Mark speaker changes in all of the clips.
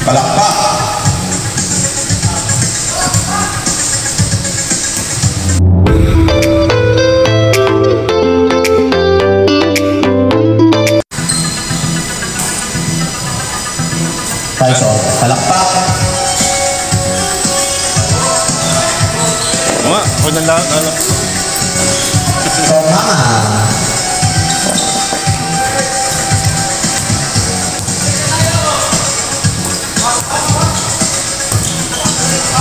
Speaker 1: Palakpak. Tyson, palakpak.
Speaker 2: Mga, ako na lang.
Speaker 1: Tongangan.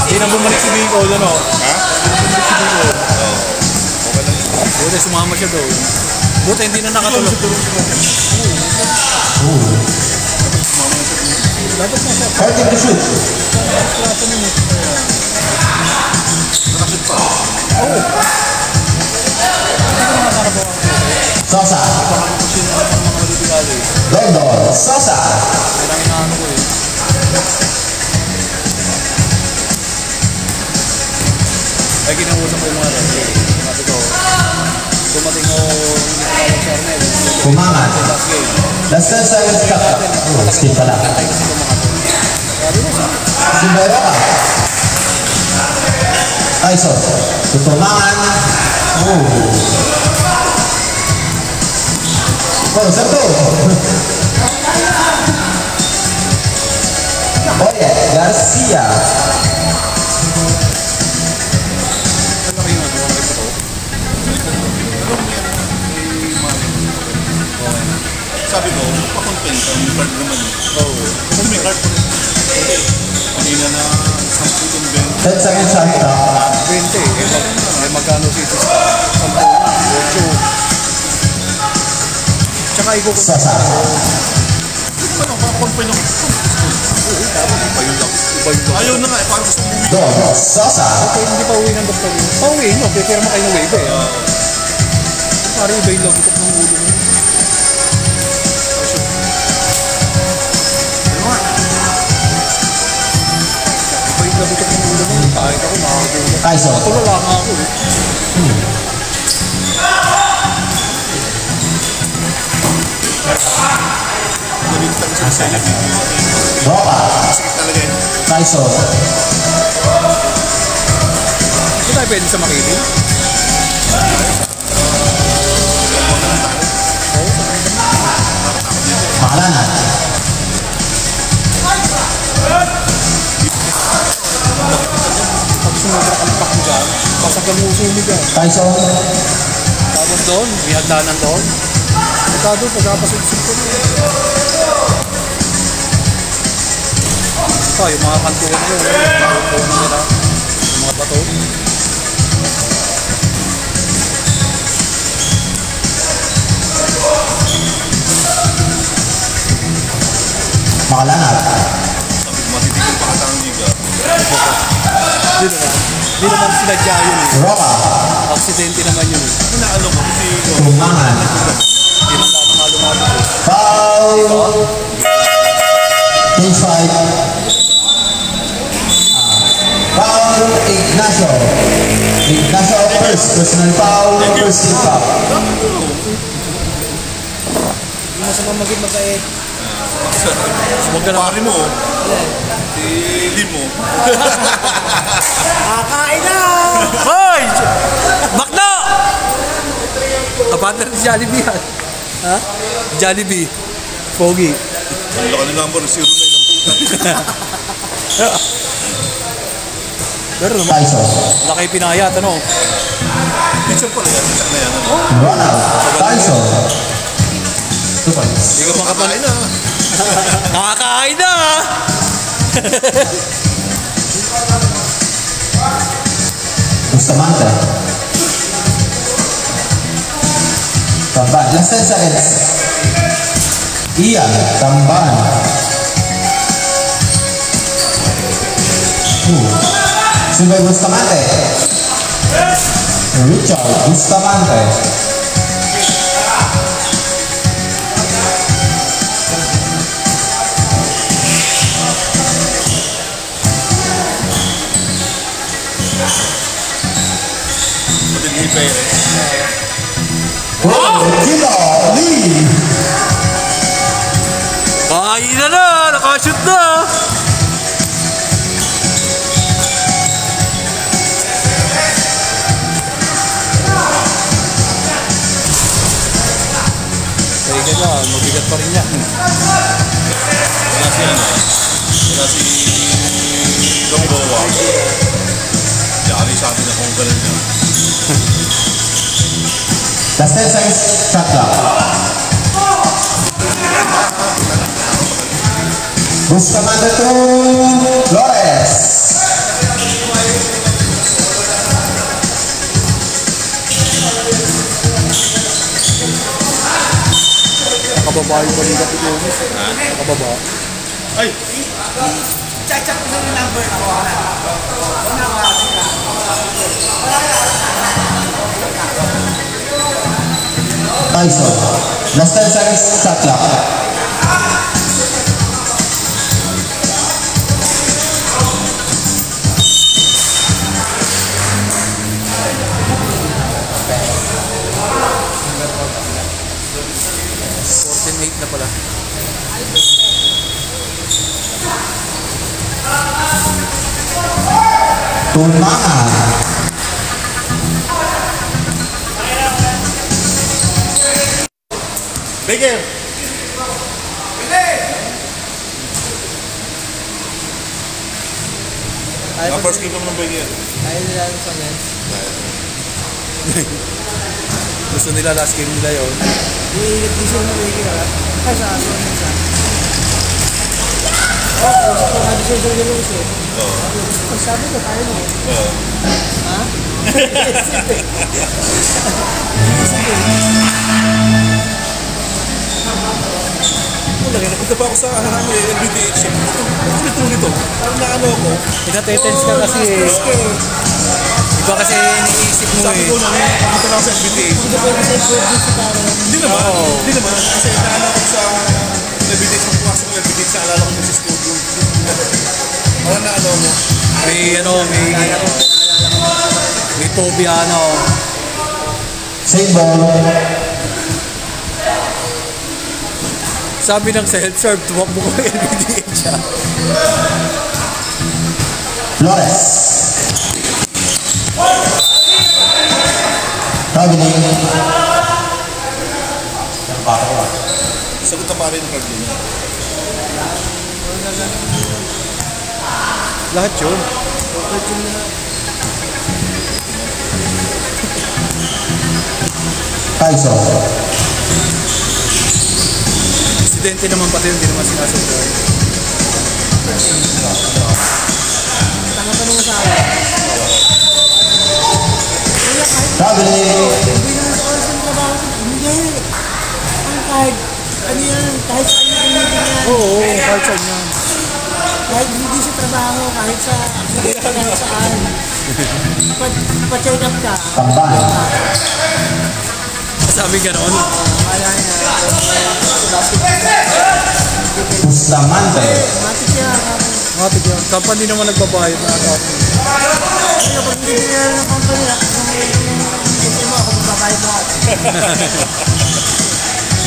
Speaker 3: Hindi na bumalik si Biko, ano? Ha? Bumalik si Biko. Oo. Okay lang. Buti sumama siya doon. Buti hindi na nakatulog. Dapat na siya.
Speaker 1: Starting to shoot.
Speaker 3: Klasa niyo.
Speaker 2: Nakashoot pa.
Speaker 3: Oo. Hindi ko naman nakabawa.
Speaker 1: Sosa.
Speaker 3: Baka kasi na ng mga lubigali.
Speaker 1: Dondon. Sosa.
Speaker 3: Kailang inaano ko eh. Ay, kinausap ko yung mga rin. Sabi ko, dumating ko hindi ko alam si Arnel.
Speaker 1: Kumangan.
Speaker 3: Sa last game.
Speaker 1: Last 10 seconds ka. Oh, skip pala.
Speaker 3: Kantay kasi lumakapon. Sabi ko,
Speaker 1: Simberoka. Tyson. Tutumangan. Oh, satu. Oye, Garcia.
Speaker 3: ano kayo nga, ano kayo ito?
Speaker 2: Sabi ko, pa-content ka, may card naman.
Speaker 3: Oo.
Speaker 2: Kasi may card pa rin. Kanina na 10
Speaker 1: 10 seconds shot clock.
Speaker 3: 20 eh, magkano si Itis ka? 10 na, 8. Tsaka ikukunin.
Speaker 1: Sosa.
Speaker 2: Hindi naman ako, pa-content ako. Oo, parang iba yung lang. Ayaw na nga, parang gusto mo.
Speaker 1: Don. Sosa.
Speaker 3: Okay, hindi pa uwi ng doktor yun. Pauwi nyo, pipirma kayo ng waiver eh. Parang iba yung lagutok ng ulo mo. Iba yung lagutok ng ulo mo. Kahit ako nakakagulat.
Speaker 1: Tyson.
Speaker 3: Tulala nga ako eh.
Speaker 2: Nalilitan ko sa sa'yo.
Speaker 1: Ropa.
Speaker 2: Sakit talaga yun.
Speaker 1: Tyson.
Speaker 3: Hindi tayo pwede sa makiling.
Speaker 1: Makalanan.
Speaker 3: Pag sumubra ka ng pakong dyan, pasag ang uso mo dyan.
Speaker 1: Tyson.
Speaker 3: Tapos doon, may hagdanan doon. Ito doon, pagkapasubsub ko na. Ito, yung mga kantuan ko, yung mga bato.
Speaker 1: Makalanan.
Speaker 2: Sabi ko, matitigil pa katang liga.
Speaker 3: Hindi naman sinadya yun eh.
Speaker 1: Ropa.
Speaker 3: Aksidente naman yun eh.
Speaker 2: Ano na alam ko, kasi
Speaker 1: Tumangan.
Speaker 3: Hindi man lang nga lumabot eh.
Speaker 1: Foul. Cage fight. Foul. Ignacio. Ignacio first. Personal foul. First team foul.
Speaker 3: Hindi masama maging magkaek. Huwag ka na.
Speaker 2: pare mo, si Limo.
Speaker 3: Kakain na! Hoy! Bakno! Kapatid ni Jollibee yan. Ha? Jollibee. Pogi.
Speaker 2: Ang laki ng number, 09 ng puta.
Speaker 3: Pero naman,
Speaker 1: Tyson.
Speaker 3: laki pinayat, ano?
Speaker 2: Picture pala yan, check na yan.
Speaker 1: Ronald. Tyson. 2 points.
Speaker 3: Hindi ka
Speaker 2: Makakain na.
Speaker 3: Nakakain na!
Speaker 1: Bustamante. Tamban. Last 10 seconds. Ian. Tamban. Sumay Bustamante. Richard Bustamante.
Speaker 2: Pati ni Perez.
Speaker 1: Kilo Lee.
Speaker 3: Kain na! Nakashoot na! Mabigat yan. Mabigat pa rin yan.
Speaker 2: Wala si ano. Wala si Gamboa. Yari sa atin na kung ganun niya.
Speaker 1: Last 10 seconds, shot clock. Bustamante to Flores.
Speaker 3: Nakababa yung balikat ito. Nakababa.
Speaker 2: Ay!
Speaker 4: Check ko yung number ako.
Speaker 1: Tyson. Last 10 seconds, shot clock.
Speaker 3: Na pala.
Speaker 1: Tunangan.
Speaker 2: Bigel! First game naman ng Bigel.
Speaker 4: Ayaw nila sa amin.
Speaker 3: Gusto nila last game nila yun.
Speaker 4: Iingat din sila ng wiki na. Ay, sa aso na siya. Oo, gusto ko nga din sila ng wiki. Oo. Sabi ko, tayo mo.
Speaker 2: Oo.
Speaker 4: Ha?
Speaker 2: Napunta pa ako sa LBDH. Ito. Parang naano ako.
Speaker 3: Pinatetens ka kasi eh. Iba kasi iniisip mo
Speaker 2: Sabi
Speaker 3: eh.
Speaker 2: ko na, papunta na ako sa LBDH.
Speaker 4: Hindi ko kasi birthday sa parang.
Speaker 2: Hindi naman. Kasi naano ako sa LBDH. Pagpuasok ko LBDH, naalala ko sa studio. Parang naano mo.
Speaker 3: May phobia ano.
Speaker 1: Same ball.
Speaker 3: Sabi ng self-serve, tumakbo ko yung LBDH siya.
Speaker 1: Flores. Traveling.
Speaker 2: Sagot na pa rin ng card niya.
Speaker 3: Lahat yun.
Speaker 1: Tyson.
Speaker 3: Presidente naman pati yun, hindi naman sinasunod.
Speaker 4: Tanga pa nung asawa.
Speaker 1: Traveling.
Speaker 4: Hindi naman sa oras ng trabaho. Hindi. Ang card. Ano yan? Kahit saan yung gamitin yan.
Speaker 3: Oo, kahit saan yan.
Speaker 4: Kahit hindi sa trabaho, kahit sa kahit saan. Pa-check up ka.
Speaker 1: Tamban.
Speaker 3: Sabi gano'n.
Speaker 4: Wala na. Sa basketball.
Speaker 1: Bustamante.
Speaker 4: Matik yan.
Speaker 3: Matik yun. Company naman nagbabayad na ako.
Speaker 4: Ano, pag hindi nila ng company, kasi mo ako magbabayad lahat.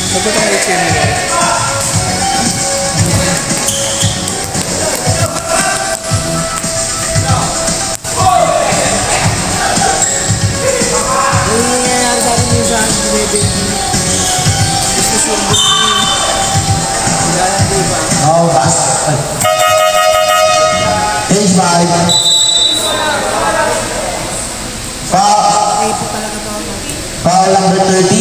Speaker 3: Sagot ang HM nila.
Speaker 4: Yung nangyayari sa akin minsan, baby. Business yung Galang di ba?
Speaker 1: No pass. Page 5.
Speaker 4: Ay, po talaga to ako.
Speaker 1: Foul number 30.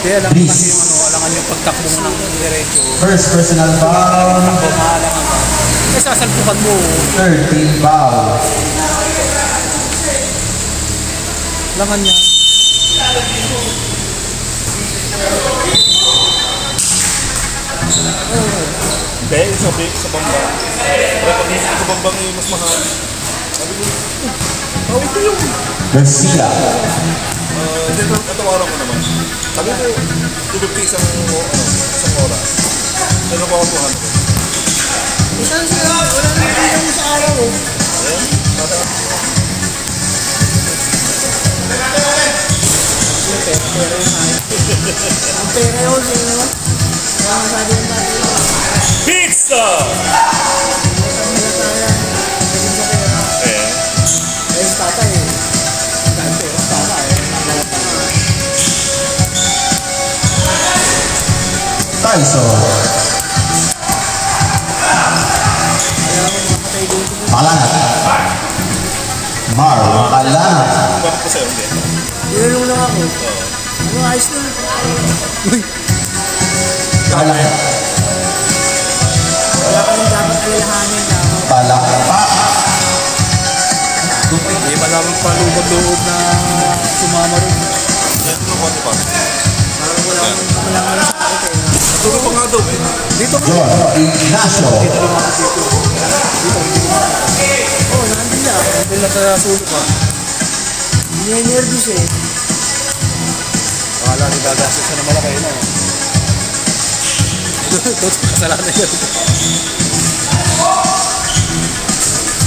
Speaker 3: Kaya alam
Speaker 1: Please.
Speaker 3: kasi yung ano, alangan yung pagtakbo mo ng diretso.
Speaker 1: First personal foul.
Speaker 3: Takbo, maalangan ka. Eh, sasalpukan mo.
Speaker 1: 13 foul.
Speaker 3: Alangan niya.
Speaker 2: Hindi, sabi sa bangba. Kaya pag hindi sa bangbang yung mas mahal. Sabi ko, ito yung.
Speaker 1: Garcia.
Speaker 2: Hindi, natawaran ko naman. Sabi ko, 250 isang oras. Ano ba ako 200?
Speaker 4: Isang sila, wala na pinang sa araw eh.
Speaker 2: Ayan, tata.
Speaker 4: Ang pera yun, yun naman. Kaya masabi yung tatay ko.
Speaker 2: Pizza!
Speaker 4: Halata yan. Naging sa pera.
Speaker 2: Ayan.
Speaker 4: Eh, sa tatay eh. Dahil pera sa tatay eh. Halata nga.
Speaker 1: Kaiso. Makalana. Mar, Makalana.
Speaker 2: Bakit pa sa'yo hindi?
Speaker 4: Tinanong lang ako. Ano, ayos na.
Speaker 1: Makalana.
Speaker 4: Wala ka nang dapat alalahanin na ako.
Speaker 1: Palakpak.
Speaker 3: Hindi pa naman palubag-loob na sumama rin.
Speaker 2: Yan yung konti pa.
Speaker 4: Parang wala sa akin eh.
Speaker 2: Tuloy pa nga daw eh.
Speaker 3: Dito ka.
Speaker 1: John Ignacio.
Speaker 4: Oo, nandun lang.
Speaker 3: Nandun lang sa sulok ha.
Speaker 4: Niya-nervous eh.
Speaker 3: Akala ni gagastos siya na malaki na. Ito, kasalanan yan.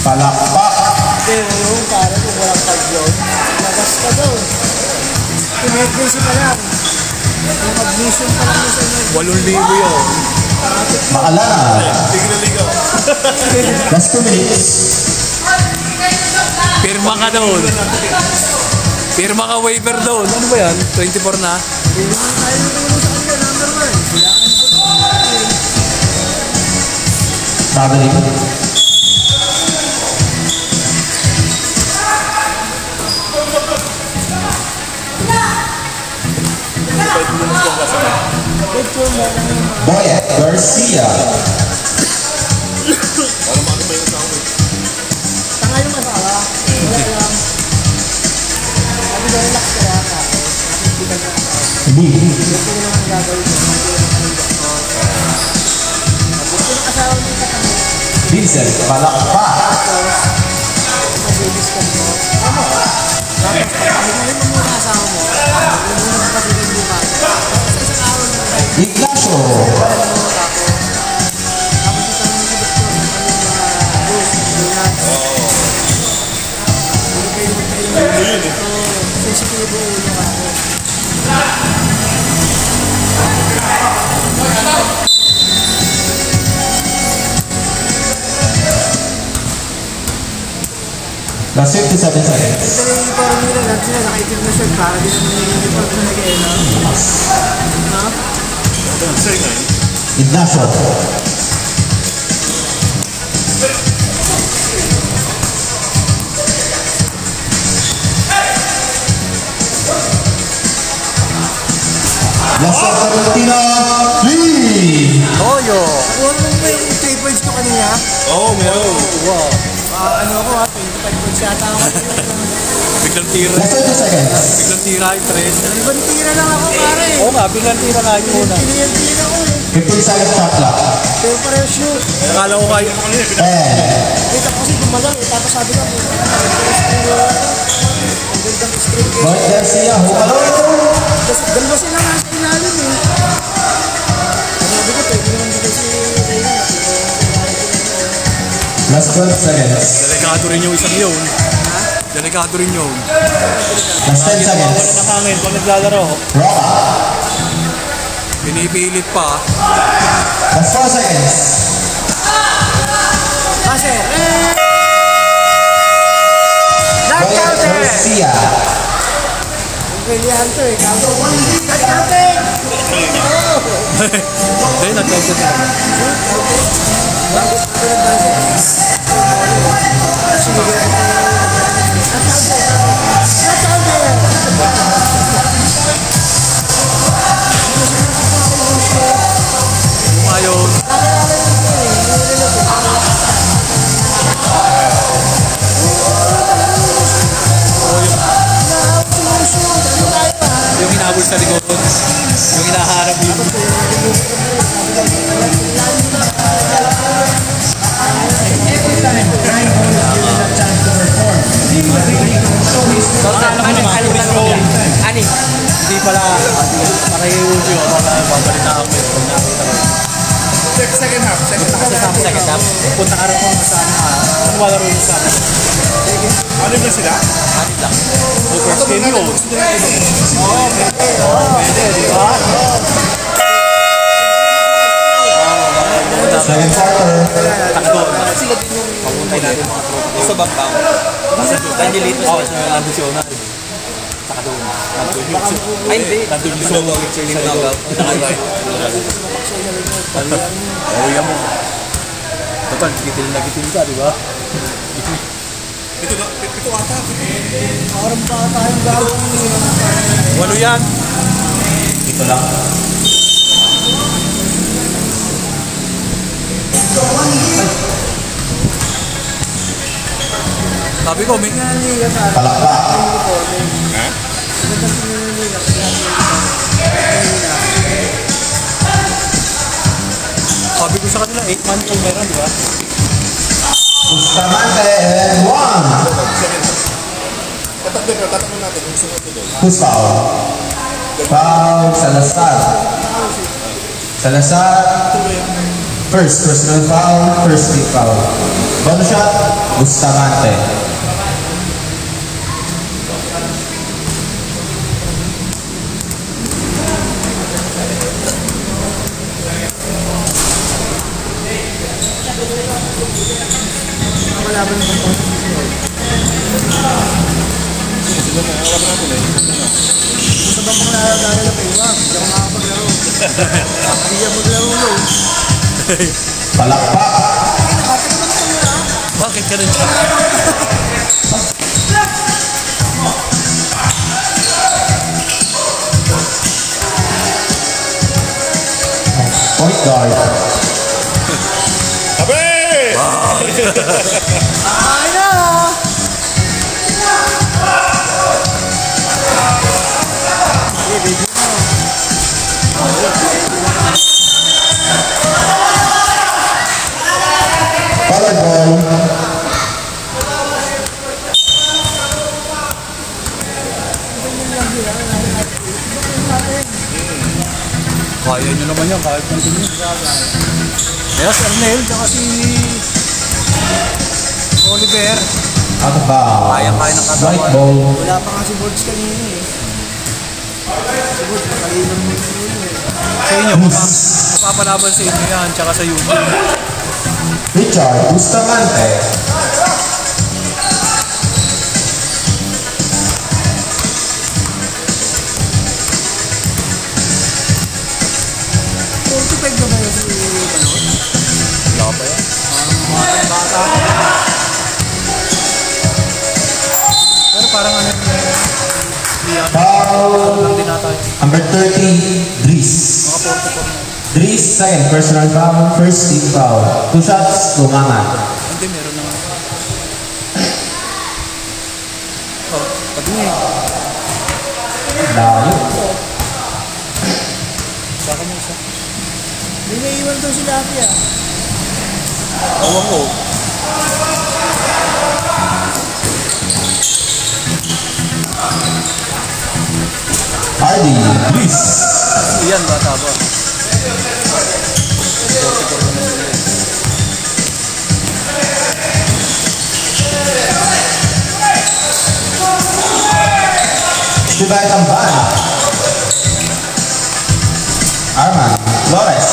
Speaker 1: Palakpak.
Speaker 4: Pero yung parang kung walang card yun, labas ka daw. Emergency pa lang. Yung admission pa lang sa inyo.
Speaker 3: 8,000 yun.
Speaker 1: Makalana.
Speaker 2: Tigil na ligaw.
Speaker 1: Last 2 minutes.
Speaker 3: Pirma ka doon. Pirma ka waiver doon. Ano ba yan? 24 na?
Speaker 4: Hindi naman tayo natulong sa kanila, number 1.
Speaker 1: Traveling. Boyet Garcia.
Speaker 2: Para maano ba yung asawa eh?
Speaker 4: Tanga yung asawa. Wala lang. Sabi ko, relax ka lang ka.
Speaker 1: B.
Speaker 4: Ito na naman gagawin ko. Ito yung asawa niya katanga.
Speaker 1: Vincent Palakpak.
Speaker 4: Mag-release ka mo. Ano? Tapos, pagkahilahin mo muna asawa mo. Huwag mo na kasi yung buka. Tapos sa isang araw mo tayo.
Speaker 1: Ignacio. Last 57 seconds.
Speaker 4: Ito yung parang nila lang sila nakaitim na shirt para din naman yung uniform na nag-ena. Ha?
Speaker 2: Sa'yo na yun.
Speaker 1: Ignacio. Last of Valentina. 3.
Speaker 3: Toyo!
Speaker 4: Kuha mo ba yung 3 points ko kanina?
Speaker 2: Oo, meron.
Speaker 3: Wow!
Speaker 4: Ano ako ha? 25 points yata ako.
Speaker 3: Biglang tira.
Speaker 1: Last 20 seconds.
Speaker 3: Biglang tira yung tres.
Speaker 4: Ibang tira lang ako pare.
Speaker 3: Oo nga, biglang tira nga yung una.
Speaker 4: Piniyal-tira ko eh.
Speaker 1: 15 seconds shot clock.
Speaker 4: Pero pareho shoot.
Speaker 3: Akala ko kayo.
Speaker 1: 10.
Speaker 4: Kita ko kasi gumalaw eh. Tapos sabi ko, ang gandang screen case.
Speaker 1: Boyet Garcia. Humalo.
Speaker 4: Kasi dalawa sila nga sa ilalim eh. Sabi ko, pwede naman dito si Reyna.
Speaker 1: Last 12 seconds.
Speaker 3: Delikado rin yung isang yun. Delikado rin yun.
Speaker 1: Last 10 seconds.
Speaker 3: Wala ng hangin pag naglalaro.
Speaker 1: Roca.
Speaker 3: Pinipilit pa.
Speaker 1: Last 4 seconds.
Speaker 4: Kasi,
Speaker 1: Boyet Garcia.
Speaker 4: pwede to eh. Kago. Nag-counting!
Speaker 3: Dahil nag-counted na. Ngayon, yung hinabol sa likod, yung hinaharap yun.
Speaker 4: Ani?
Speaker 3: Hindi pala, pakiuwi yun, babalik na ako pag nakita ko.
Speaker 2: Second half.
Speaker 3: Second half, punta ka rin kung saan ka. Ano ba laro yung saan?
Speaker 2: Ano ba sila?
Speaker 3: Hanit lang. O first game yun. Pwede, di ba?
Speaker 1: Second quarter.
Speaker 3: Takbo. Papuntay natin mga tropa. Sa backbound. Kasi Danielito sa national. Saka doon.
Speaker 4: Baka makukuha.
Speaker 3: Ay, hindi. Nandun yung solo. Oo, yan mo. Total, gitil na gitil ka, di ba?
Speaker 2: Ito ata.
Speaker 4: Parang baka tayong gagawin.
Speaker 3: Walo yan.
Speaker 1: Ito lang.
Speaker 3: Sabi ko, may...
Speaker 1: Palakpak.
Speaker 3: Sabi ko sa kanila, 8 months yung meron, di ba?
Speaker 1: Bustamante and 1.
Speaker 2: Tatakbo natin kung sunod ito doon.
Speaker 1: Who's foul? Foul, Salazar. Salazar. First personal foul, first team foul. Bonus shot, Bustamante.
Speaker 4: Wala ba naman ito?
Speaker 2: Sila na, hawak natin eh.
Speaker 4: Gusto ba mga nagagala na kayo? Hindi ako makapaglaro. Hindi ako maglaro mo.
Speaker 1: Palakpak.
Speaker 3: Bakit ka rin siya?
Speaker 1: Point guard.
Speaker 2: Tabi!
Speaker 4: Ay na!
Speaker 1: Foul ball.
Speaker 3: Kaya nyo naman yan, kahit nandun yun. Kaya si Arnel, tsaka si Oliver.
Speaker 1: Out of bounds.
Speaker 3: Kaya-kaya ng katawan.
Speaker 1: White ball.
Speaker 4: Wala pa nga si Borges kanina eh. Si Borges, makalilang mo yun eh.
Speaker 3: Sa inyo, mapapalaban sa inyo yan, tsaka sa YouTube.
Speaker 1: Richard Bustamante.
Speaker 4: Na ba yun si Balot?
Speaker 3: Wala pa yan.
Speaker 4: Bata.
Speaker 3: Pero parang ano yung
Speaker 1: Foul.
Speaker 3: lang din nata yun.
Speaker 1: Number 30, Dries.
Speaker 3: Mga 44 na.
Speaker 1: Dries, second personal foul, first team foul. 2 shots, tumangan.
Speaker 3: Hindi, meron na nga. Oh, pati niya eh.
Speaker 1: Layo.
Speaker 3: Saka mo isa.
Speaker 4: May naiwan daw si Lucky ah.
Speaker 3: Awan ko.
Speaker 1: Hardy, Dries.
Speaker 3: Iyan, bata ba? 44 na sila.
Speaker 1: Shibay Tamban. Arman Flores.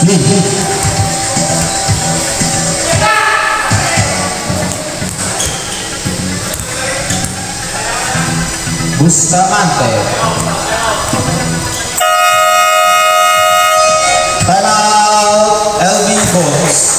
Speaker 1: Lee. Bustamante. Time out, Elvin Bones.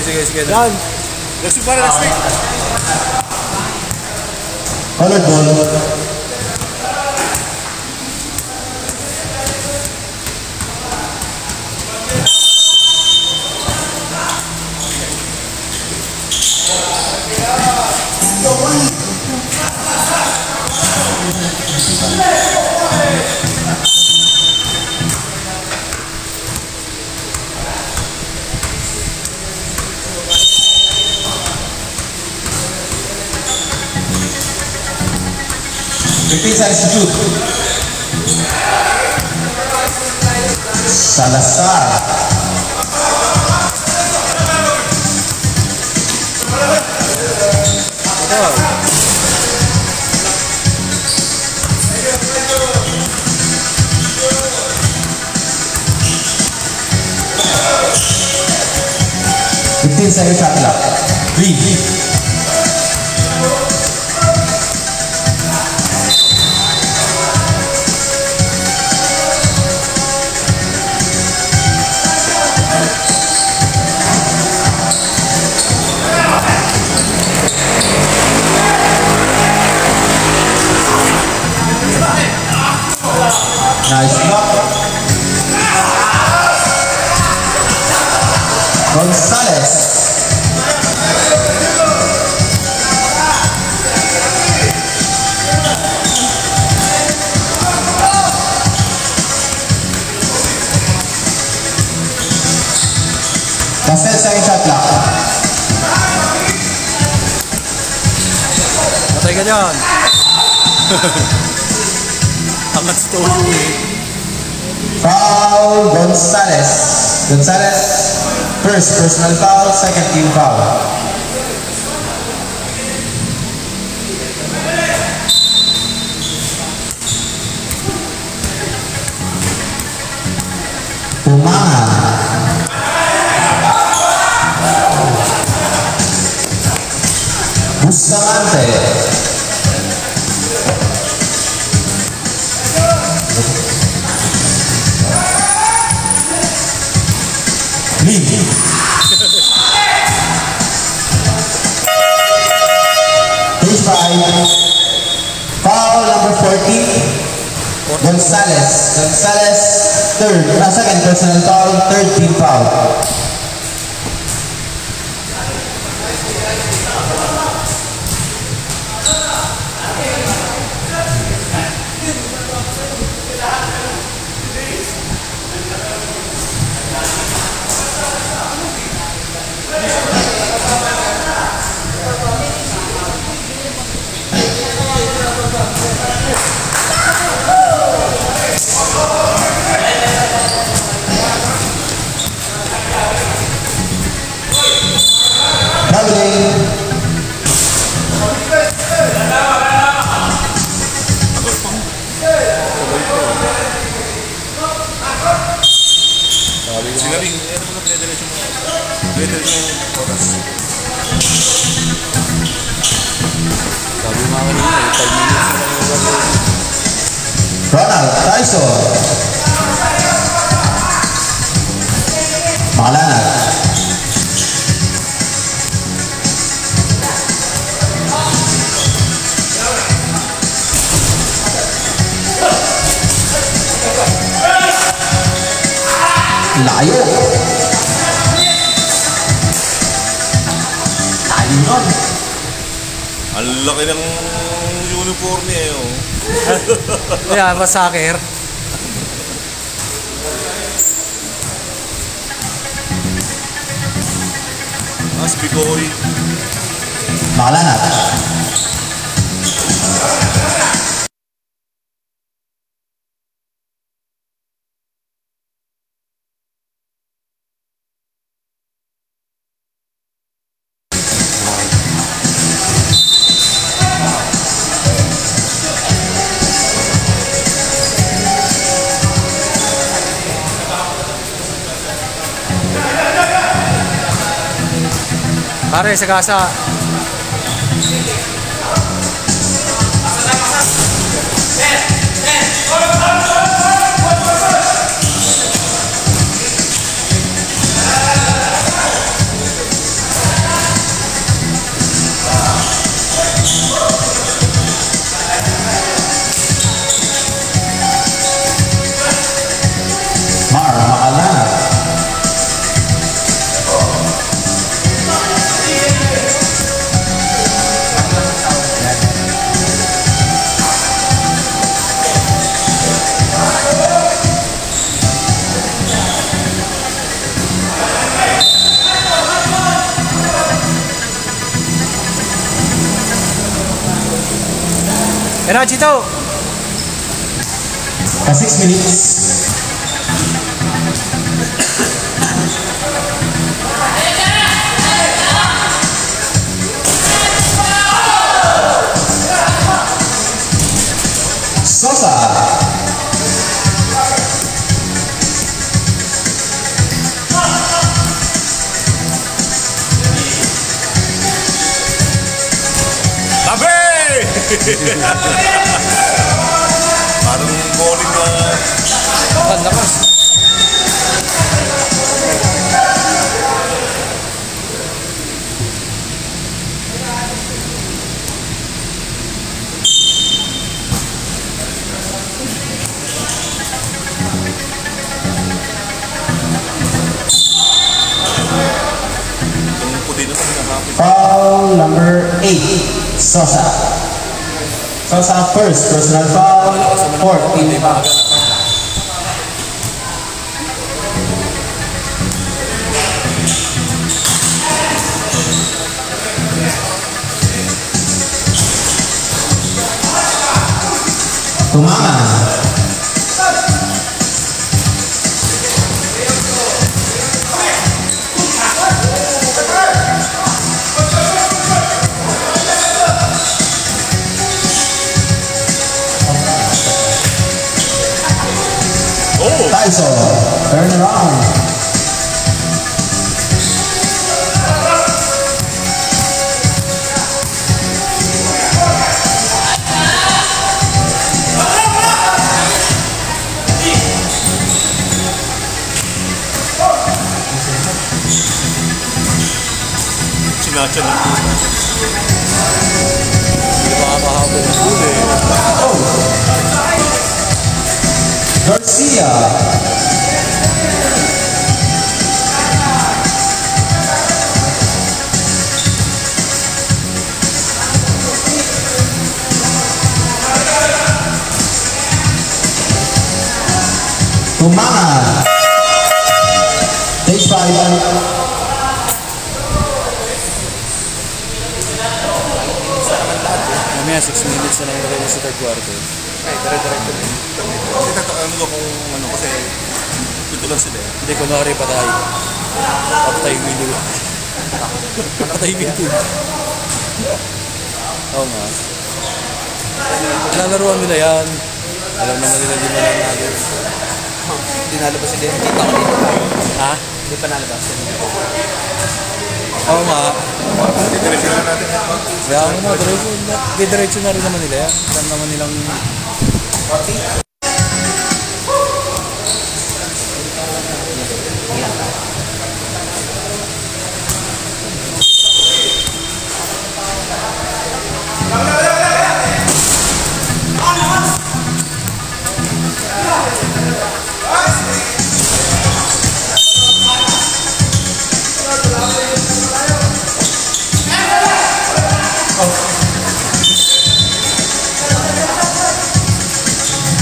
Speaker 3: Sige.
Speaker 4: Yan.
Speaker 2: Next week para next week.
Speaker 1: Colored ball. 15 seconds to shoot. Salazar.
Speaker 3: Wow.
Speaker 1: 15 seconds shot clock. 3. Nice block. Gonzalez. Pastel second shot clock.
Speaker 3: Patay ka dyan. Angat sa todo eh.
Speaker 1: Foul Gonzalez. Gonzalez, first personal foul, second team foul. Pumangan. Bustamante. Lee. Page 5. Foul number 14. Gonzalez. Gonzalez, second personal foul, third team foul.
Speaker 2: Sinabing, ano mo na pinadiretso mo? Pinadiretso mo oras.
Speaker 3: Sabi nga kanina eh, 5 minutes na lang yung gagawin.
Speaker 1: Ronald Tyson. Makalanag. Layo. Layo nun.
Speaker 2: Ang laki ng uniform niya eh. Oh.
Speaker 3: Kaya ba soccer?
Speaker 2: Spikoy.
Speaker 1: Makalanag.
Speaker 3: Pare, sa kasa.
Speaker 1: Makalanag.
Speaker 3: Era, Chito!
Speaker 1: 6 minutes. Sosa.
Speaker 2: Tabi! Parang bowling na...
Speaker 3: Ang lakas.
Speaker 2: Yung puti na ito, nakapit.
Speaker 1: Foul number 8. Sosa. Sosa first. Personal foul. Fourth team foul. Tumangan. Tyson, turn around.
Speaker 2: Sinatsa na.
Speaker 3: Hindi makakahabol ng huli.
Speaker 1: Garcia. Tumangan. Stage 5.
Speaker 3: Mamaya 6 minutes na lang ilagay sa third quarter.
Speaker 2: Ay, dire-diretso na yun. Kasi ano ko kung ano, kasi dito lang sila.
Speaker 3: Hindi, kunwari patay. Patay window. Patay window. Oo nga. Lalaruan nila yan. Alam naman nila di man lang natin.
Speaker 4: Hindi nalabas sila. Kita ko dito.
Speaker 3: Ha?
Speaker 4: Hindi pa nalabas.
Speaker 3: Oo nga.
Speaker 2: Diretso na natin.
Speaker 3: Kaya ano na, diretso na rin naman nila yan. Alam naman nilang...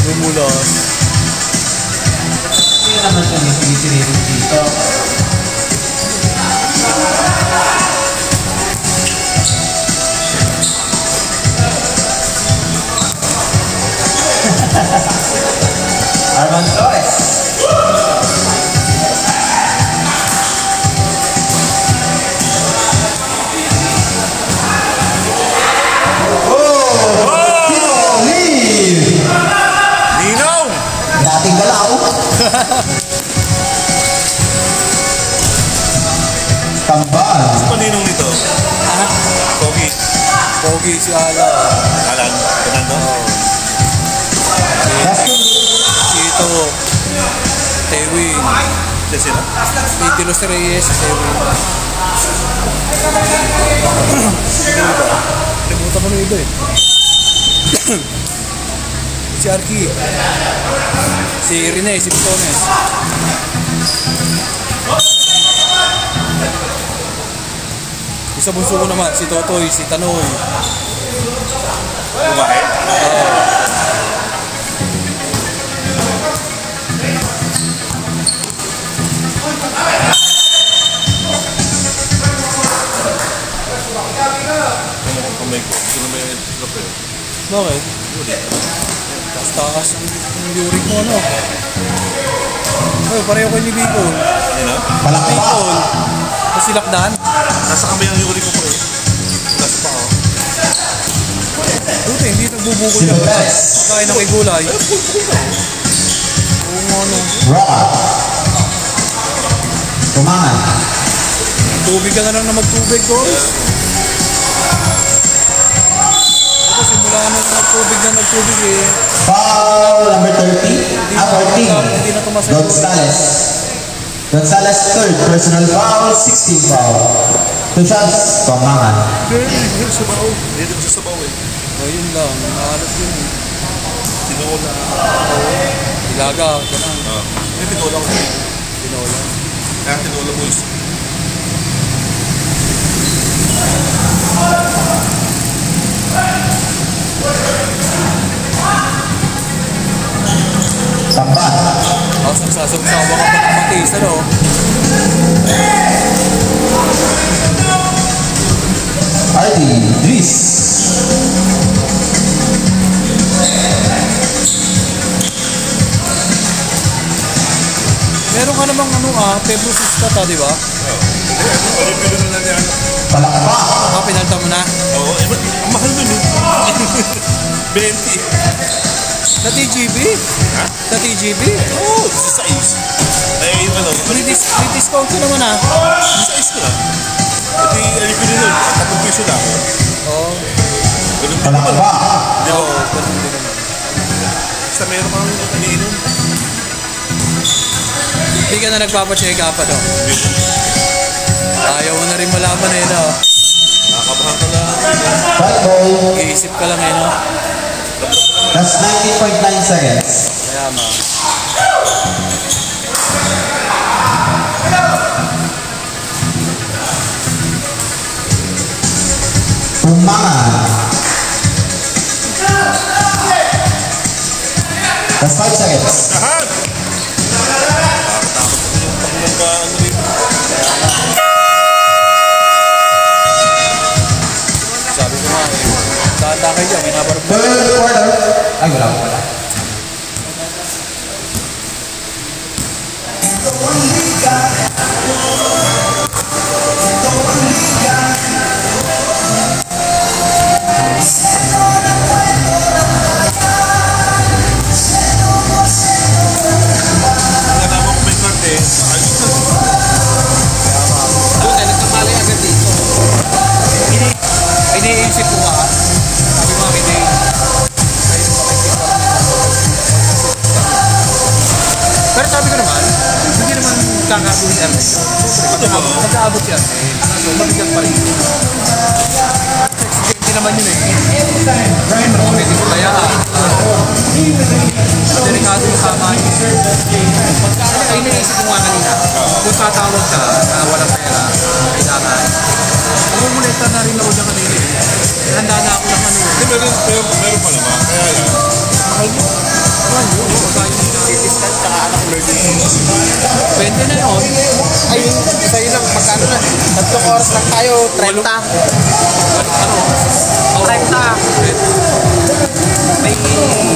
Speaker 3: Lumulos.
Speaker 1: Hindi naman kami pinitirinig dito. Arman Torres.
Speaker 2: Ninong!
Speaker 1: Dating galaw. Tambal.
Speaker 2: Ano ninong nito? Pogi.
Speaker 3: Pogi si Ala.
Speaker 2: Alan, Fernando?
Speaker 3: Si ito. Tewin.
Speaker 2: Siya sila?
Speaker 3: Si Los Reyes, si Tewin. Limutan ko na iba eh. Si Arki. Si Rene, si Bitones. Isa bunso ko naman, si Totoy, si Tanoy.
Speaker 2: Bumahe? Kung may trofeo.
Speaker 3: Bakit? Taas ang uric mo, no? Ay, pareho kayo ni Bicol.
Speaker 2: Ayun na.
Speaker 1: Palakpak.
Speaker 3: Bicol. Kasi lakdan.
Speaker 2: Nasa kamay ang uri ko pa eh. Nasa pa ako.
Speaker 3: Buti, hindi nagbubukol
Speaker 1: Silver
Speaker 3: yan.
Speaker 1: Perez.
Speaker 3: Kain na kay gulay. Oo nga, no.
Speaker 1: Rock. Tumangan.
Speaker 3: Tubig ka na lang na magtubig, guys. Ako, simula na nagtubig eh.
Speaker 1: Foul number 30. 14.
Speaker 3: Hindi na tumasay.
Speaker 1: Gonzales. Gonzales third. Personal foul. 16 foul. 2 shots. Tumangan.
Speaker 2: Hindi ko sa baw. Hindi ko sa baw eh.
Speaker 3: Ayun lang, nakahalap yun eh.
Speaker 2: Tinola.
Speaker 3: Ilaga, ganun.
Speaker 2: May tinola ko eh.
Speaker 3: Tinola.
Speaker 2: Kaya tinola boys.
Speaker 1: Tamban.
Speaker 3: Tapos nagsasagsawa ka pa ng matis, ano?
Speaker 1: Ardy. Dries.
Speaker 3: Meron ka namang fibrosis ka ta, di ba?
Speaker 2: Pwede na yan.
Speaker 1: Palakpak.
Speaker 3: Pinalta mo na.
Speaker 2: Oo, ang mahal nun eh. 20.
Speaker 3: Sa TGB?
Speaker 2: Ha?
Speaker 3: Sa TGB?
Speaker 2: Oo, 16. Ay, yung ano,
Speaker 3: May discount ko naman
Speaker 2: 16 ko lang. Pati, ano ko nun, 3 piso lang.
Speaker 3: Oo.
Speaker 2: Ganun din naman.
Speaker 1: Palakpak.
Speaker 3: Oo, ganun din naman.
Speaker 2: Basta meron kang kaniinom.
Speaker 3: Hindi ka na nagpapacheck up, ano? Ayaw mo na rin malaman eh, no?
Speaker 2: Nakakabahan ka lang.
Speaker 1: Fight ball.
Speaker 3: Iisip ka lang eh, no?
Speaker 1: That's 19.9 seconds.
Speaker 3: Kaya ma.
Speaker 1: Tumangan. That's 5 seconds.
Speaker 2: Lahat! Nakakatakot ko yung pakulang ka, ano rin.
Speaker 3: Sabi ko nga eh. Tanda kayo dyan, minabarap na.
Speaker 1: Third quarter. Ay, wala.
Speaker 2: Ang alam mo kung may karte, ayos na.
Speaker 3: Buti, nagkamali agad dito. Iniisip ko nga. Sabi mo akin eh. Pero sabi ko naman, hindi naman kakabuli si Ernest. Magkaabot si Ernest. So, mabigat pa rin. Hindi naman yun eh. Hindi ko kaya. Delikado yung tama yun. Ay, naisip ko nga kanina. Kung tatawag ka na walang pera, kailangan. Mamumuleta na rin ako dyan kanina. Handa na ako ng ano.
Speaker 2: Hindi, meron pa naman. Kaya lang, mahal mo.
Speaker 3: Mahal yun. Pagkain nila.
Speaker 2: Discount ka anak emergency.
Speaker 3: Pwede na yun.
Speaker 4: Ay, sa'yo lang, magkano na? 3 oras lang tayo, 30.
Speaker 3: Ano?
Speaker 4: 30. May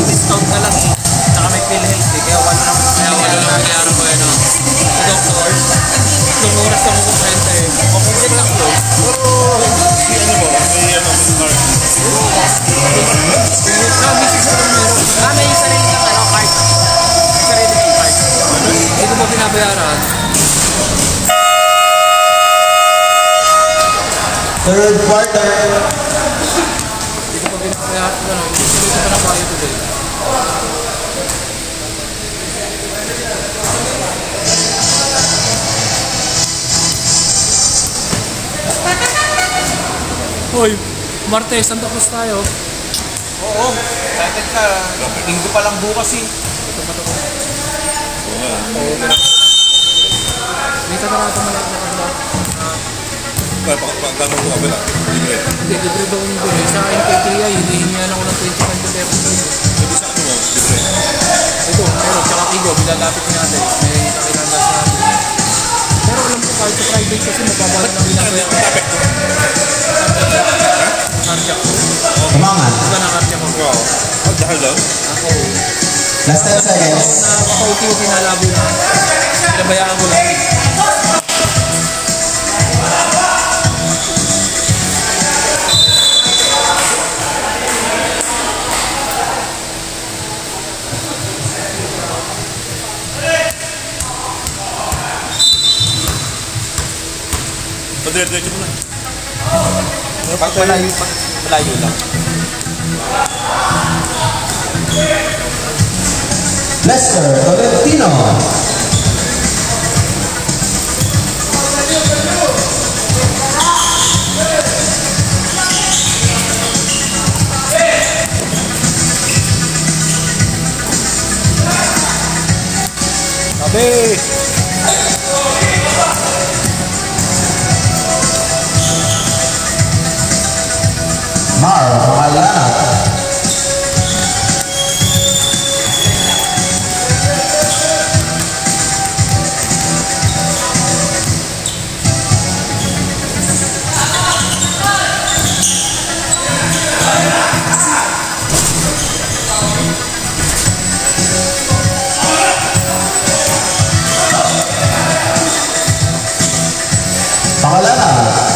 Speaker 4: discount na lang eh. Saka may PhilHealth eh, kaya wala na.
Speaker 3: Kaya wala lang kailangan ko yun. Sa doktor. 3 oras ako kumpente eh.
Speaker 4: Okay lang yun.
Speaker 2: Si ano mo, may ano, may card.
Speaker 3: Misis ko lang meron.
Speaker 4: May sarili kang ano, card. May sarili kang card.
Speaker 3: Hindi ko ba binabayaran?
Speaker 1: Third quarter.
Speaker 3: Hindi ko pa binabayaran. Hindi ko pa nabayad today. Hoy, Martes, Santa Cruz tayo.
Speaker 4: Oo, excited ka. Linggo pa lang bukas eh.
Speaker 3: May katarata malaki na kabila.
Speaker 2: Pagkano mo kabila? Libre.
Speaker 3: Hindi, libre daw yung doon. Sa NKTI, hinihingihan ako ng 25 to 30.
Speaker 2: Pwede sa ano mo, libre.
Speaker 3: Ito, meron. Tsaka Igo, bilalapit natin. May kakilala sa atin. Pero alam ko kahit sa private kasi mababala ng bilang pera.
Speaker 2: Tapek to.
Speaker 3: Cardiac.
Speaker 2: Oo,
Speaker 1: Tumangan.
Speaker 3: Diba nakapya ko?
Speaker 2: Wow. Oh, dahil lang.
Speaker 3: Ako.
Speaker 1: Last 10 seconds.
Speaker 3: Na makauti-uti na labo na. Pinabayaan ko lang.
Speaker 2: Padire-diretso mo na.
Speaker 3: Pag malayo lang.
Speaker 1: Lester Tolentino.
Speaker 3: Sabi!
Speaker 1: Mar Pangalanat. Pangalanat.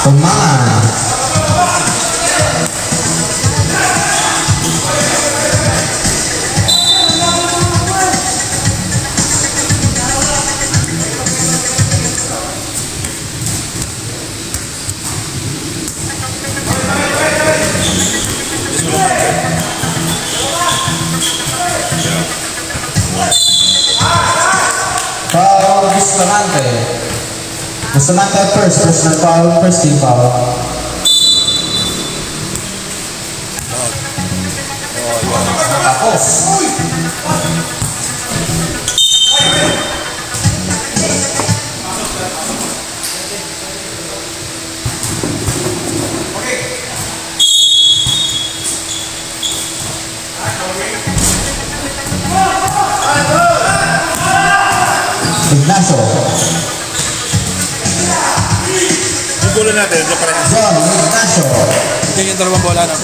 Speaker 1: Tumangan. Foul Bustamante. Bustamante first, personal foul, first team foul. Tapos. Ignacio.
Speaker 2: Yung gulo natin, yung parehas.
Speaker 1: John Ignacio.
Speaker 3: Ito yung dalawang bola na.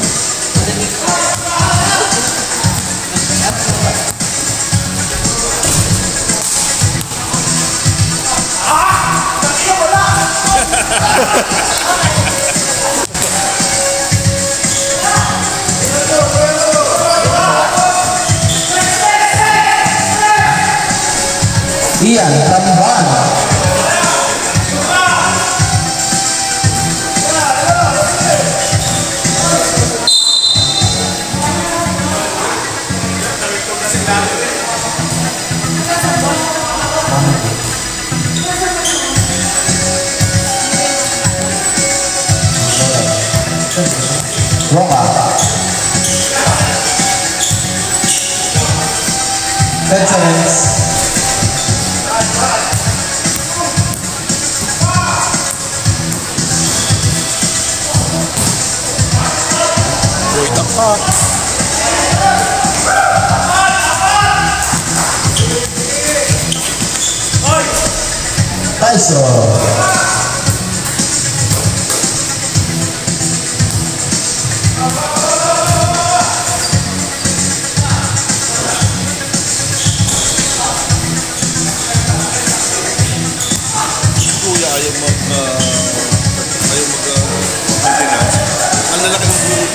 Speaker 1: Ian Tamban. Roca. 10 seconds.
Speaker 3: Boy, takpa.
Speaker 1: Tyson.
Speaker 2: Kuya, ayaw mag-maintenance. Ang lalaki ng bulo.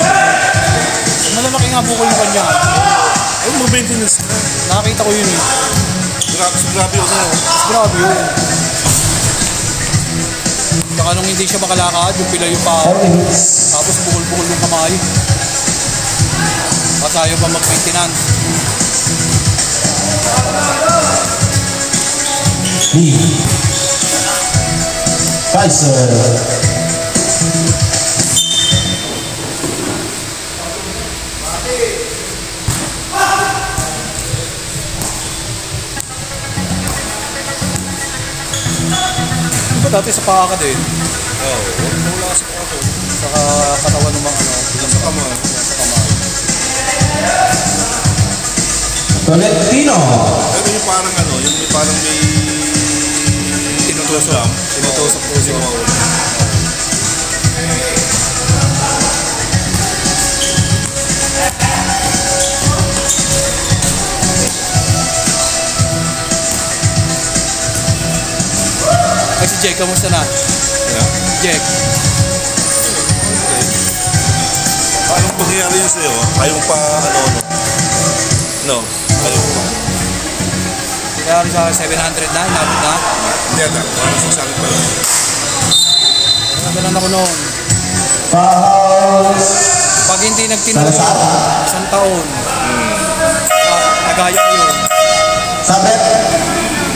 Speaker 3: Malalaki nga buko yung kanya.
Speaker 2: Ayaw mag-maintenance na.
Speaker 3: Nakakita ko yun eh.
Speaker 2: Grabe yun sa'yo.
Speaker 3: Grabe yun. Saka nung hindi siya makalakad, yung pila yung paa.
Speaker 1: 4 minutes.
Speaker 3: Tapos bukol-bukol yung kamay. Tapos ayaw pa mag-maintenance.
Speaker 1: Lee. Tyson.
Speaker 3: Diba dati sa paa ka din?
Speaker 2: Oo. Wala kasi pa ako.
Speaker 3: Saka katawan ng mga ano.
Speaker 2: Sa kamay.
Speaker 3: Sa kamay.
Speaker 1: Tolentino.
Speaker 2: Pero yung parang ano, yung parang may tinutusok. Tinutusok po siya.
Speaker 3: Ay, si Jake, kamusta na? Jake.
Speaker 2: Anong pangyayari yun sa'yo? Ayaw pa ano? No, ayaw pa.
Speaker 3: Kaya sa 700 na, inabot na.
Speaker 2: Hindi ata, parang sasakit pa lang.
Speaker 3: Nagalan ako noon.
Speaker 1: Fouls.
Speaker 3: Pag hindi nagtinuloy,
Speaker 1: Salazar.
Speaker 3: isang taon. Nagaya yun.
Speaker 1: Sabet.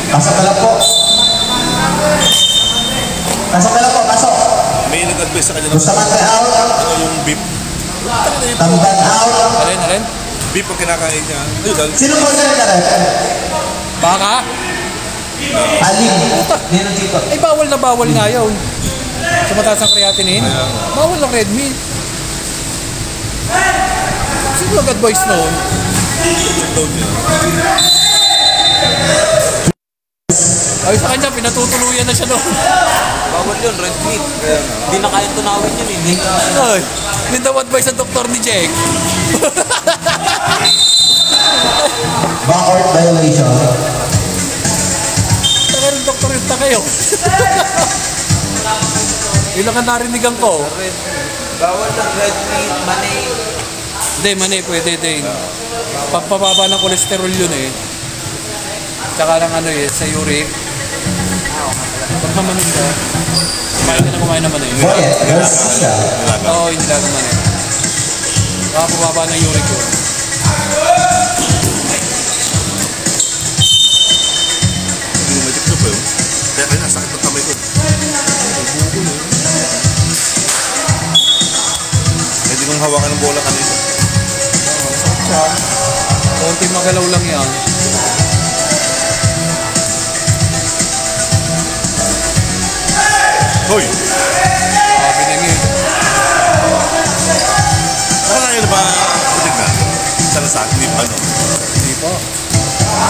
Speaker 1: Pasok na lang po. Pasok na lang po, pasok.
Speaker 2: May nag-advise sa kanya ng
Speaker 1: Bustamante out.
Speaker 2: ano yung beef.
Speaker 1: Tamban out.
Speaker 3: Alin?
Speaker 2: Beef ang kinakain niya. Ayun, dahil
Speaker 1: Sino po na rin?
Speaker 3: Baka?
Speaker 1: Aling. Nino dito.
Speaker 3: Ay, bawal na bawal nga yun. Sa mataas ang creatinine. Bawal ng red meat. Sino nag-advise noon?
Speaker 2: check down niya.
Speaker 3: Ay, sa kanya, pinatutuluyan na siya noon.
Speaker 5: Bawal yun, red meat. Hindi na kaya tunawin yun eh.
Speaker 3: Ay, yun daw advice ng doktor ni Jake.
Speaker 1: Backcourt violation.
Speaker 3: Taka rin doktor yun, kayo. Yun lang ang narinigan ko.
Speaker 5: Bawal ng red meat, manay.
Speaker 3: Hindi, mani, pwede din. Pagpababa ng kolesterol yun eh. Tsaka ng ano eh, sa uric. Pag mamanin ka, kumain na mani.
Speaker 1: Boyet Garcia.
Speaker 3: Oo, hindi lang mani. Baka pababa ng uric yun.
Speaker 2: Hindi mo may tiktok pa yun. Kaya kaya sakit ng kamay ko. Hindi kong hawakan ng bola kanina.
Speaker 3: Konting magalaw lang yan.
Speaker 2: Hoy!
Speaker 3: Sabi na nga.
Speaker 2: Parang ngayon ba putik na? Salazar, hindi pa ano?
Speaker 3: Hindi pa.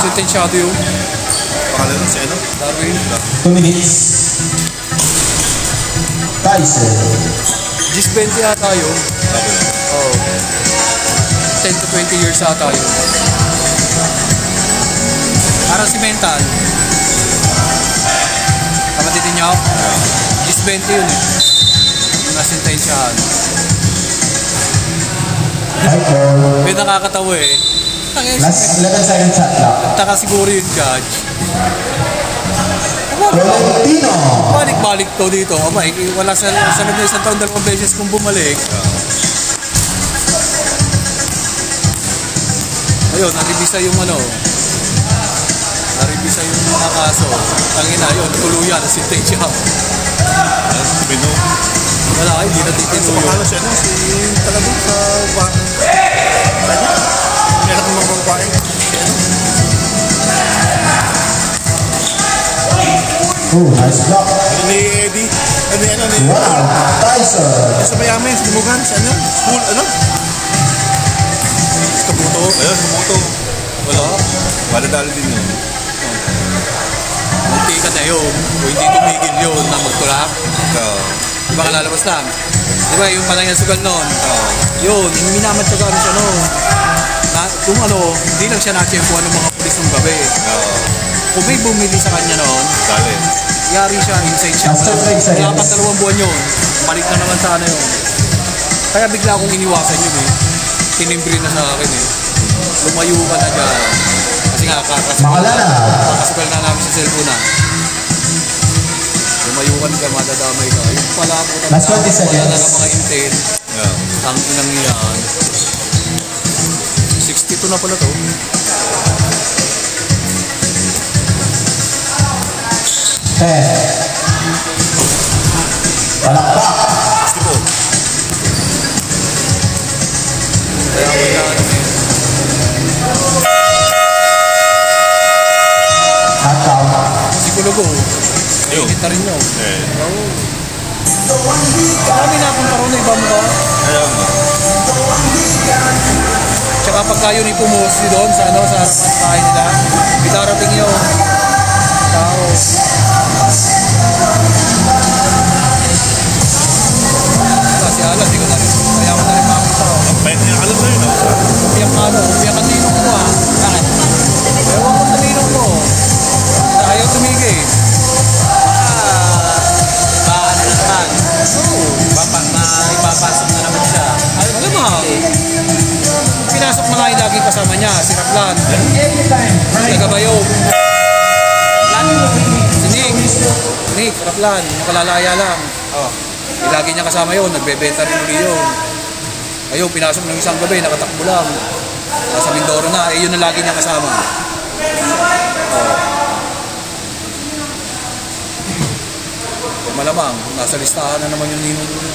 Speaker 3: Sentensyado yun.
Speaker 2: Pangalan ng si ano?
Speaker 3: Darwin.
Speaker 1: 2 minutes. Tyson.
Speaker 3: 20 yata yun.
Speaker 2: Sabi lang.
Speaker 3: Oo. 10 to 20 years ata yun. Parang si Mental. Kapatid niyo? 20 yun eh. Yung nasintensyahan.
Speaker 1: Hyper.
Speaker 3: May nakakatawa eh.
Speaker 1: Last 11 seconds shot clock.
Speaker 3: Taka siguro yung judge.
Speaker 1: Tolentino.
Speaker 3: Balik-balik to dito. Abay, wala sa loob na isang taon, 2 beses kung bumalik. Ayun, naribisa yung ano. Naribisa yung mga kaso. Tangina yun, tuluyan, sintensya.
Speaker 2: Pino.
Speaker 3: Wala, hindi na
Speaker 2: Ano
Speaker 3: titinuloy.
Speaker 2: pangalan siya? Ano? Si talagang sa bahay. Kanya? Meron kong mga babae. Si ano?
Speaker 1: Oh, nice block.
Speaker 2: Ano ni Eddie? Ano ni ano ni?
Speaker 1: Wow. Tyson.
Speaker 2: Sa Mayamin, sa Limugan, sa ano? School, ano? Sa Kabuto. Ayun, sa Kabuto. Wala. Wala din yun.
Speaker 3: Munti ka na yun. O hindi tumigil yun na magtulak. Di ba kalalabas lang? Di ba yung panay na sugal noon? Yun, minamatsagaan siya noon. Kung ano, hindi lang siya na-chempuan ng mga pulis ng gabi. Kung may bumili sa kanya noon,
Speaker 2: Dali.
Speaker 3: yari siya, inside siya.
Speaker 1: After 3 seconds.
Speaker 3: Kaya pang 2 buwan yun, balik na naman sana yun. Kaya bigla akong iniwasan yun eh. Tinimbre na sa akin eh. Lumayo ka na dyan. Kasi nga,
Speaker 1: Makalala.
Speaker 3: kakasugal na namin sa cellphone na. Lumayo ka na dyan, madadamay ka. Yung pala po,
Speaker 1: Last 20 seconds.
Speaker 3: wala na mga intent.
Speaker 2: Yeah.
Speaker 3: Ang inang yan. 62 na pala to.
Speaker 1: Palakpak.
Speaker 2: Gusto ko.
Speaker 3: Kaya wala na eh.
Speaker 1: Hot count.
Speaker 3: Sikulugo.
Speaker 2: Yun.
Speaker 3: Kita rin yun.
Speaker 2: Eh.
Speaker 3: Marami na akong karoon na iba mo ka.
Speaker 2: Kaya nga.
Speaker 3: Tsaka pagka yun ipumusti doon sa ano, sa kain nila, itarating yung tao. Si Alan, di ko na rin. Kaya ko na rin makita ko.
Speaker 2: Ang pwede niya alam na yun.
Speaker 3: Umiyak ka ano, umiyak ka ninong mo ah. Bakit? Ewan ko sa ninong mo. Ayaw tumigil.
Speaker 5: Ano naman? Ipapasok na naman siya.
Speaker 3: Alam mo, pinasok na nga yung laging kasama niya, si Raplan. Nagabayo. Si Nick, Raplan, yung kalalaya lang. Lagi niya kasama yun, nagbebenta rin uli yun. Ayun, pinasok ng isang gabi, nakatakbo lang. Nasa Mindoro na, yun ang lagi niya kasama. Malamang, nasa listahan na naman yung ninong doon.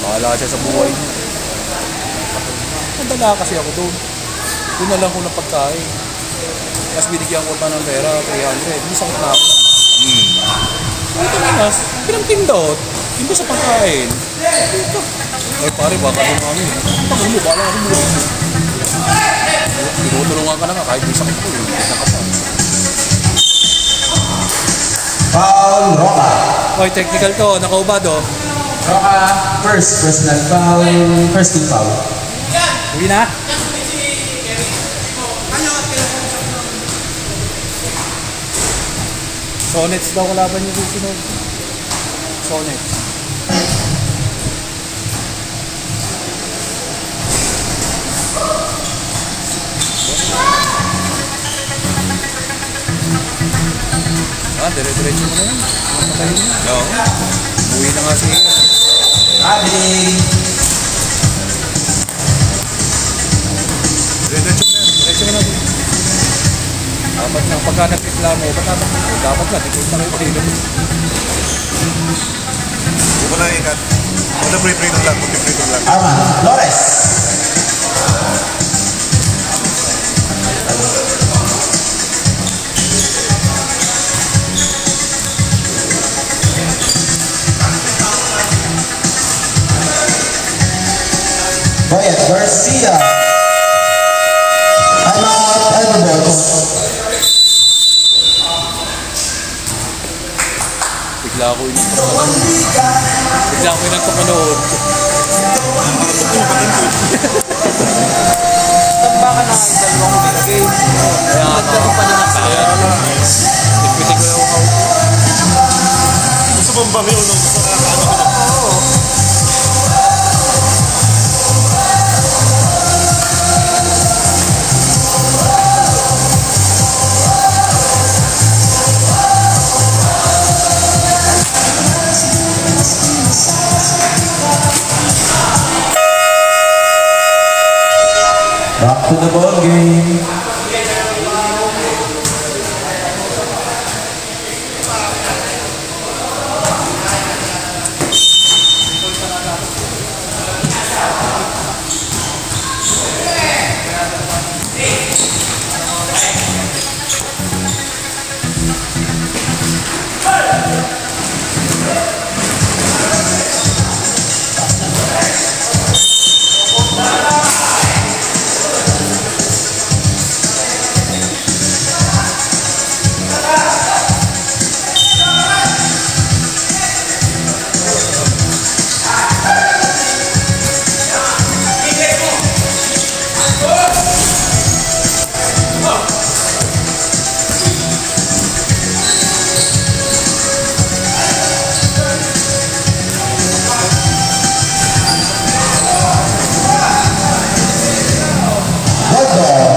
Speaker 3: Bahala siya sa buhay niya. Nadala kasi ako doon. Doon na lang ko ng pagkain. Tapos binigyan ko pa ng pera, 300. Hindi sakit na ako. Ito naman, pinagpindot. Hindi sa pagkain. Ay pare, baka doon kami. Pag mo, bala ako mo. Tinutulungan ka na nga kahit may sakit ko. Hindi na ka pa.
Speaker 1: Foul, Roca.
Speaker 3: Oy, technical to. Nakaubad oh.
Speaker 1: Roca, first personal foul, first team foul.
Speaker 3: Uwi na. Sonnets daw kalaban niyo susunod. Sonnets. Dire-diretso mo na yan. Patayin mo.
Speaker 2: Oo.
Speaker 3: Uwi na nga siya.
Speaker 1: Adding.
Speaker 2: Diretso mo na yan.
Speaker 3: Diretso mo na. Dapat na pagka nagreklamo, dapat na, dito na kayo kanino.
Speaker 2: Huwag mo na ikat. Huwag na pre-pre lang. Pre-pre lang.
Speaker 1: Arman, Flores. Boyet Garcia. Time out, Edwards.
Speaker 3: Bigla ako yung nagpapanood.
Speaker 5: Tamba ka na ang dalawang binigay.
Speaker 3: Kaya
Speaker 5: Nagdating pa naman sa
Speaker 3: kaya nagpitik ko yung out.
Speaker 2: Gusto bang bang yun? Gusto ka
Speaker 1: Back to the ball game.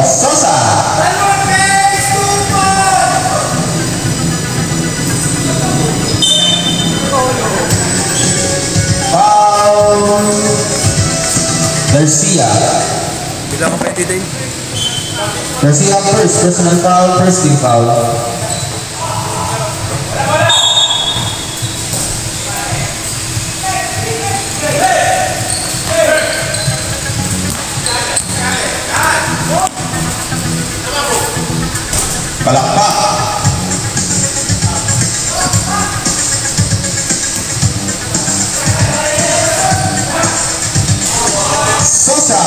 Speaker 1: Sosa. Foul. Garcia.
Speaker 3: Bigla ka pwede din.
Speaker 1: Garcia first, personal foul, first team foul. Palakpak. Sosa.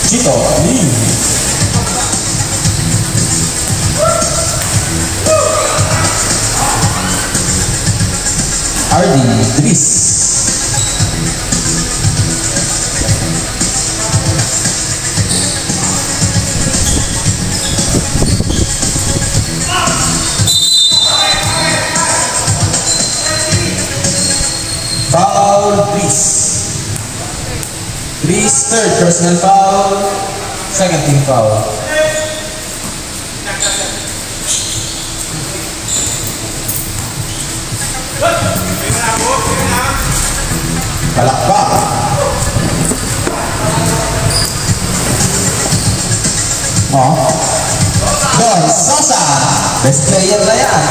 Speaker 1: Chito Lee. RD Dris. Foul, Dris. Dris, third personal foul. Second team foul. Palakpak. Don Sosa. Best player na yan.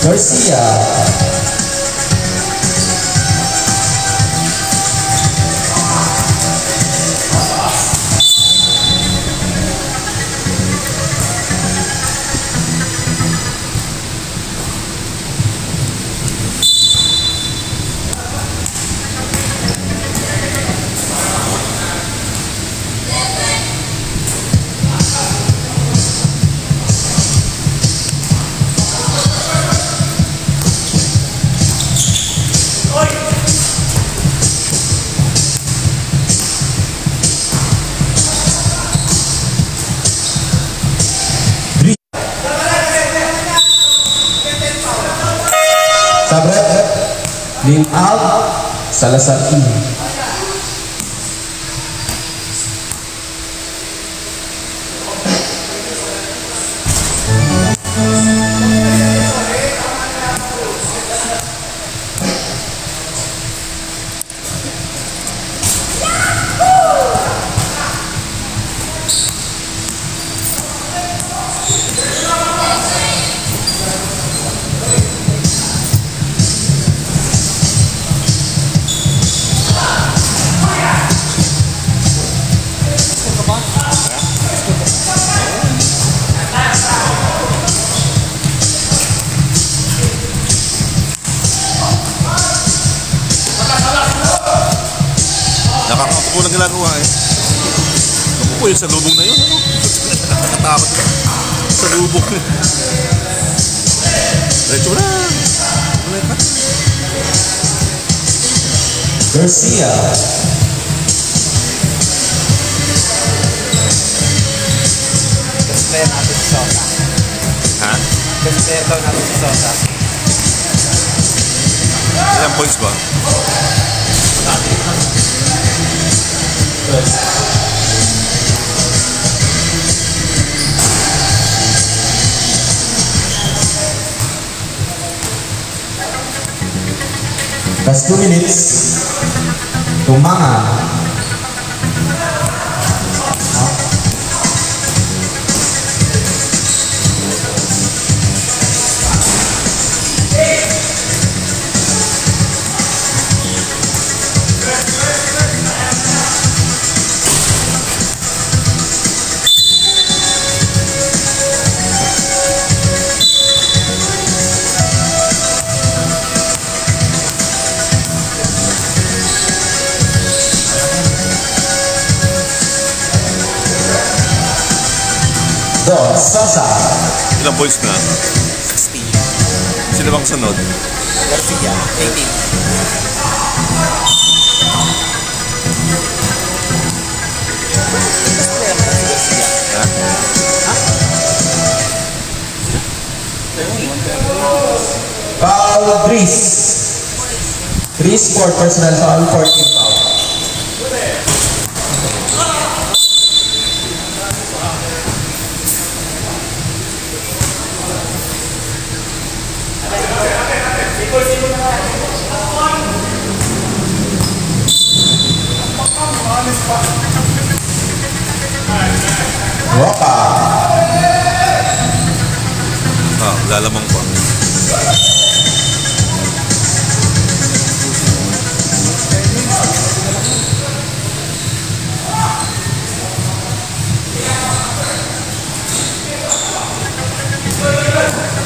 Speaker 1: Garcia. Sabret, Lim out, Salazar in.
Speaker 2: Nakakatapo na ginagawa eh. Naku po yung sa lubong na yun. Ano? Nakatakot na. Sa lubong. Diretso na. Wala ka.
Speaker 1: Garcia.
Speaker 5: Gusto natin si Sosa.
Speaker 2: Ha?
Speaker 5: Gusto natin si Sosa.
Speaker 2: Ilang points ba?
Speaker 1: Last 2 minutes. Tumangan. Don Sosa.
Speaker 2: Ilang points na?
Speaker 5: 16.
Speaker 2: Sino bang sunod?
Speaker 5: Garcia, 18.
Speaker 2: Ha?
Speaker 1: Foul, Dris. Dris for personal foul, 14 foul. Roka.
Speaker 2: Ah, lalamang pa.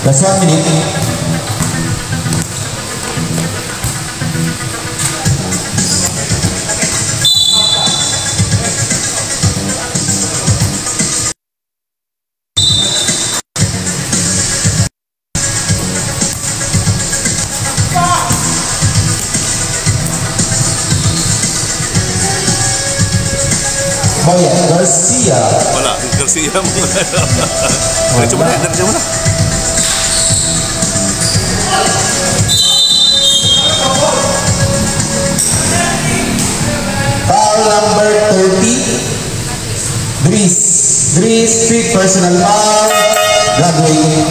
Speaker 1: That's 1 minute. Boyan Garcia.
Speaker 2: Wala, Garcia mo. Diretso mo na, diretso mo na.
Speaker 1: Foul number 30. Dries Pick personal foul. Graduating.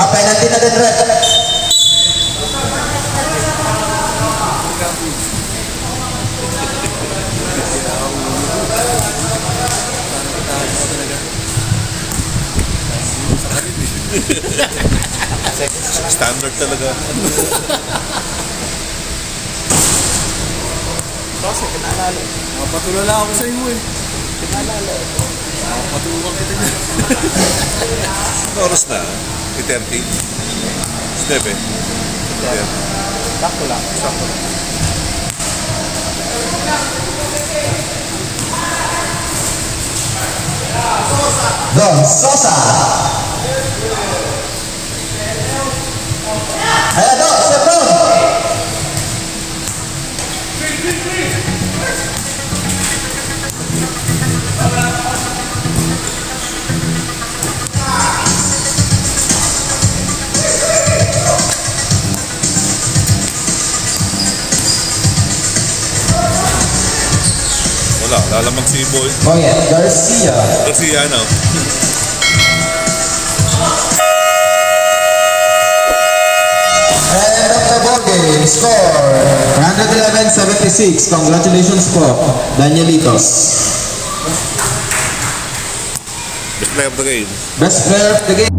Speaker 1: Penalty na din, Red.
Speaker 2: Standard talaga.
Speaker 3: Kasi kinalala. Mapatulala ako sa iyo eh. Kinalala. Mapatulungan kita niya.
Speaker 2: Ano oras na? 8:30? Step eh.
Speaker 3: Sakto lang. Sakto lang.
Speaker 1: Don Sosa. Ayan, Don, step down.
Speaker 2: Wala, lalamang si Boy.
Speaker 1: Boyan Garcia.
Speaker 2: Garcia, ano?
Speaker 1: End of the ball game. Score 111-76. Congratulations po, Danielitos.
Speaker 2: Best player of the game.
Speaker 1: Best player of the game.